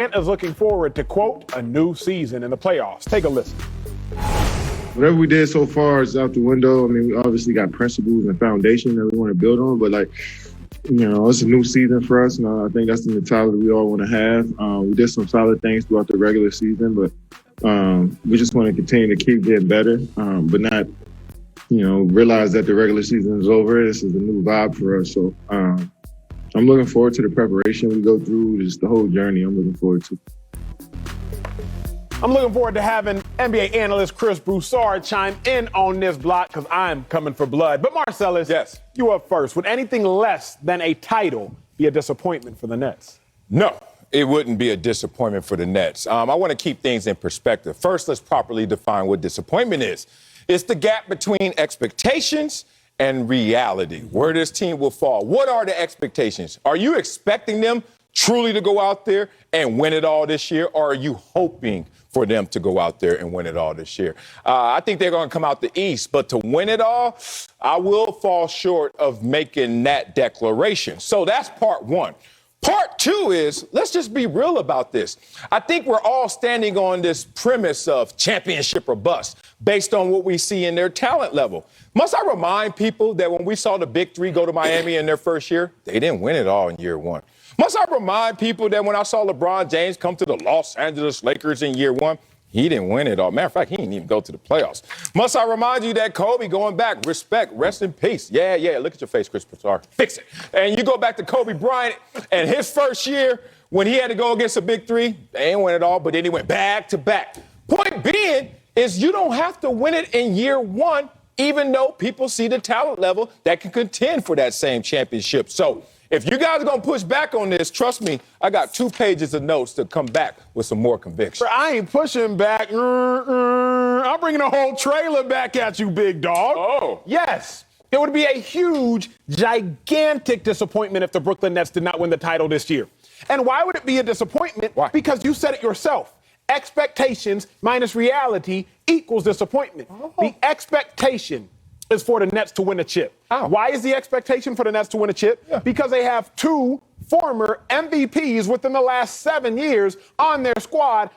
is looking forward to, quote, a new season in the playoffs. Take a listen. Whatever we did so far is out the window. I mean, we obviously got principles and foundation that we want to build on, but it's a new season for us, and I think that's the mentality we all want to have. We did some solid things throughout the regular season, but we just want to continue to keep getting better, but not, realize that the regular season is over. This is a new vibe for us. So I'm looking forward to the preparation we go through, just the whole journey I'm looking forward to. I'm looking forward to having NBA analyst Chris Broussard chime in on this block because I'm coming for blood. But Marcellus, yes, you up first. Would anything less than a title be a disappointment for the Nets? No, it wouldn't be a disappointment for the Nets. I want to keep things in perspective. First, let's properly define what disappointment is. It's the gap between expectations and reality, where this team will fall. What are the expectations? Are you expecting them truly to go out there and win it all this year, or are you hoping for them to go out there and win it all this year? I think they're going to come out the East, but to win it all, I will fall short of making that declaration. So that's part one. Part two is, let's just be real about this. I think we're all standing on this premise of championship or bust based on what we see in their talent level. Must I remind people that when we saw the Big Three go to Miami in their first year, they didn't win it all in year one? Must I remind people that when I saw LeBron James come to the Los Angeles Lakers in year one, he didn't win it all. Matter of fact, he didn't even go to the playoffs. Must I remind you that Kobe, going back, respect, rest in peace. Yeah, look at your face, Chris Broussard. Fix it. And you go back to Kobe Bryant and his first year when he had to go against the Big Three, they didn't win it all, but then he went back to back. Point being is you don't have to win it in year one, even though people see the talent level that can contend for that same championship. So if you guys are going to push back on this, trust me, I got 2 pages of notes to come back with some more conviction. I ain't pushing back. I'm bringing a whole trailer back at you, big dog. Oh. Yes. It would be a huge, gigantic disappointment if the Brooklyn Nets did not win the title this year. And why would it be a disappointment? Why? Because you said it yourself. Expectations minus reality equals disappointment. Oh. The expectation is for the Nets to win a chip. Oh. Why is the expectation for the Nets to win a chip? Yeah. Because they have 2 former MVPs within the last 7 years on their squad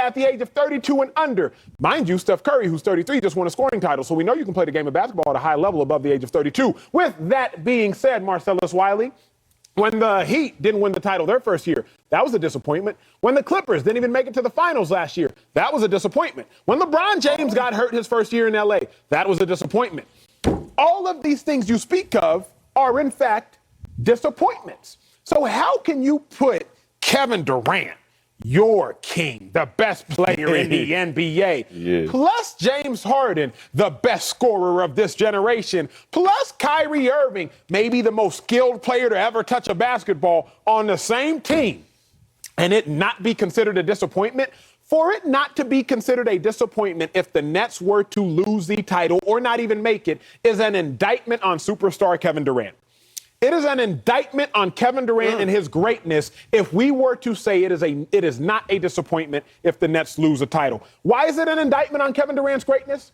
at the age of 32 and under. Mind you, Steph Curry, who's 33, just won a scoring title, so we know you can play the game of basketball at a high level above the age of 32. With that being said, Marcellus Wiley, when the Heat didn't win the title their first year, that was a disappointment. When the Clippers didn't even make it to the finals last year, that was a disappointment. When LeBron James got hurt his first year in LA, that was a disappointment. All of these things you speak of are, in fact, disappointments. So how can you put Kevin Durant, your king, the best player in the NBA, plus James Harden, the best scorer of this generation, plus Kyrie Irving, maybe the most skilled player to ever touch a basketball, on the same team, and it not be considered a disappointment? For it not to be considered a disappointment if the Nets were to lose the title or not even make it is an indictment on superstar Kevin Durant. It is an indictment on Kevin Durant and his greatness if we were to say it is not a disappointment if the Nets lose a title. Why is it an indictment on Kevin Durant's greatness?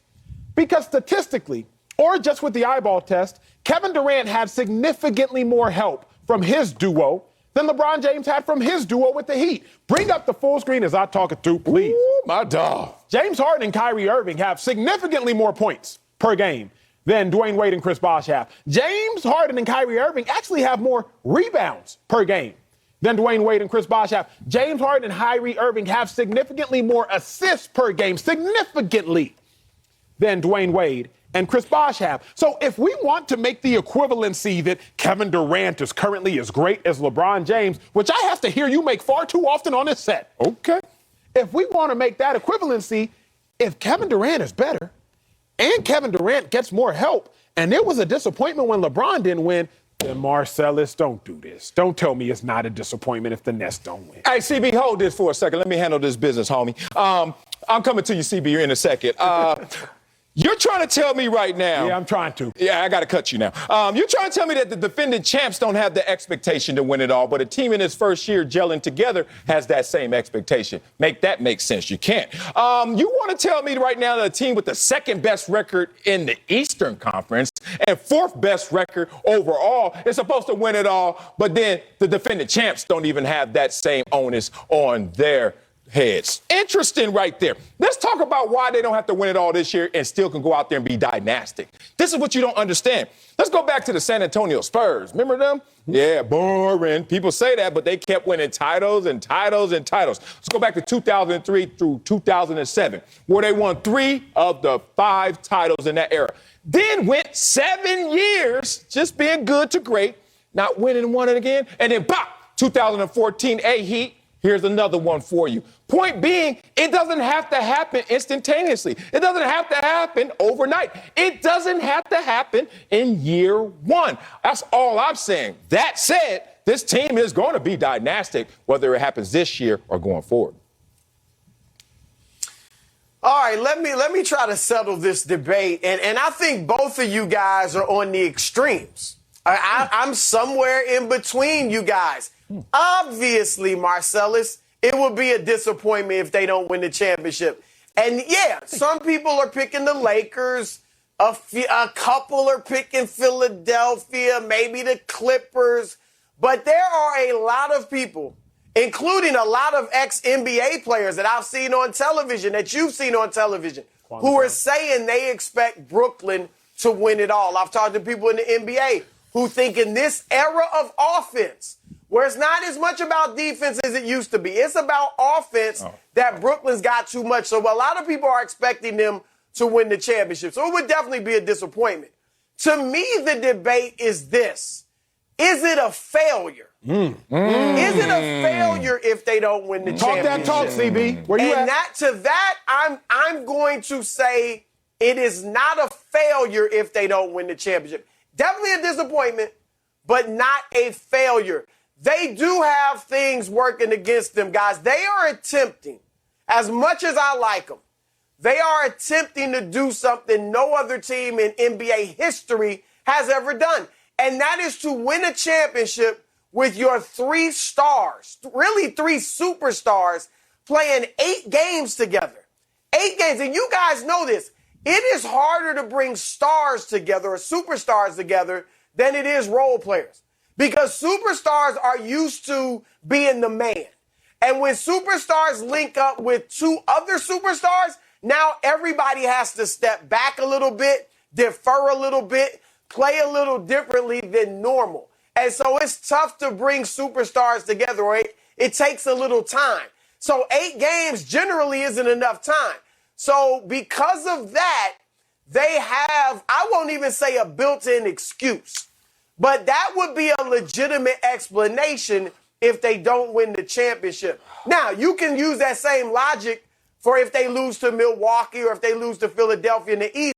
Because statistically, or just with the eyeball test, Kevin Durant had significantly more help from his duo than LeBron James had from his duo with the Heat. Bring up the full screen as I talk it through, please. Ooh, my dog. James Harden and Kyrie Irving have significantly more points per game than Dwayne Wade and Chris Bosh have. James Harden and Kyrie Irving actually have more rebounds per game than Dwayne Wade and Chris Bosh have. James Harden and Kyrie Irving have significantly more assists per game, significantly, than Dwayne Wade and Chris Bosh have. So if we want to make the equivalency that Kevin Durant is currently as great as LeBron James, which I have to hear you make far too often on this set. Okay. If we want to make that equivalency, if Kevin Durant is better and Kevin Durant gets more help, and it was a disappointment when LeBron didn't win, then Marcellus, don't do this. Don't tell me it's not a disappointment if the Nets don't win. Hey, CB, hold this for a second. Let me handle this business, homie. I'm coming to you, CB, in a second. You're trying to tell me right now. Yeah, I'm trying to. Yeah, I got to cut you now. You're trying to tell me that the defending champs don't have the expectation to win it all, but a team in its first year gelling together has that same expectation. Make that make sense. You can't. You want to tell me right now that a team with the second best record in the Eastern Conference and fourth best record overall is supposed to win it all, but then the defending champs don't even have that same onus on their heads. Interesting right there. Let's talk about why they don't have to win it all this year and still can go out there and be dynastic. This is what you don't understand. Let's go back to the San Antonio Spurs. Remember them? Yeah, boring. People say that, but they kept winning titles and titles and titles. Let's go back to 2003 through 2007, where they won 3 of the 5 titles in that era. Then went 7 years just being good to great, not winning one again, and then pop, 2014 Heat. Here's another one for you. Point being, it doesn't have to happen instantaneously. It doesn't have to happen overnight. It doesn't have to happen in year 1. That's all I'm saying. That said, this team is going to be dynastic, whether it happens this year or going forward. All right, let me try to settle this debate. And I think both of you guys are on the extremes. I'm somewhere in between you guys. Obviously, Marcellus, it would be a disappointment if they don't win the championship. And yeah, some people are picking the Lakers. A couple are picking Philadelphia, maybe the Clippers. But there are a lot of people, including a lot of ex-NBA players that I've seen on television, that you've seen on television, who are saying they expect Brooklyn to win it all. I've talked to people in the NBA who think in this era of offense, where it's not as much about defense as it used to be, it's about offense that Brooklyn's got too much. So a lot of people are expecting them to win the championship. So it would definitely be a disappointment. To me, the debate is this. Is it a failure? Is it a failure if they don't win the championship? Talk that talk, CB. Where you and at? I'm going to say it is not a failure if they don't win the championship. Definitely a disappointment, but not a failure. They do have things working against them, guys. They are attempting, as much as I like them, they are attempting to do something no other team in NBA history has ever done. And that is to win a championship with your 3 stars, really 3 superstars, playing 8 games together. 8 games. And you guys know this. It is harder to bring stars together or superstars together than it is role players. Because superstars are used to being the man. And when superstars link up with 2 other superstars, now everybody has to step back a little bit, defer a little bit, play a little differently than normal. And so it's tough to bring superstars together, right? It takes a little time. So 8 games generally isn't enough time. So because of that, they have, I won't even say a built-in excuse, but that would be a legitimate explanation if they don't win the championship. Now, you can use that same logic for if they lose to Milwaukee or if they lose to Philadelphia in the East.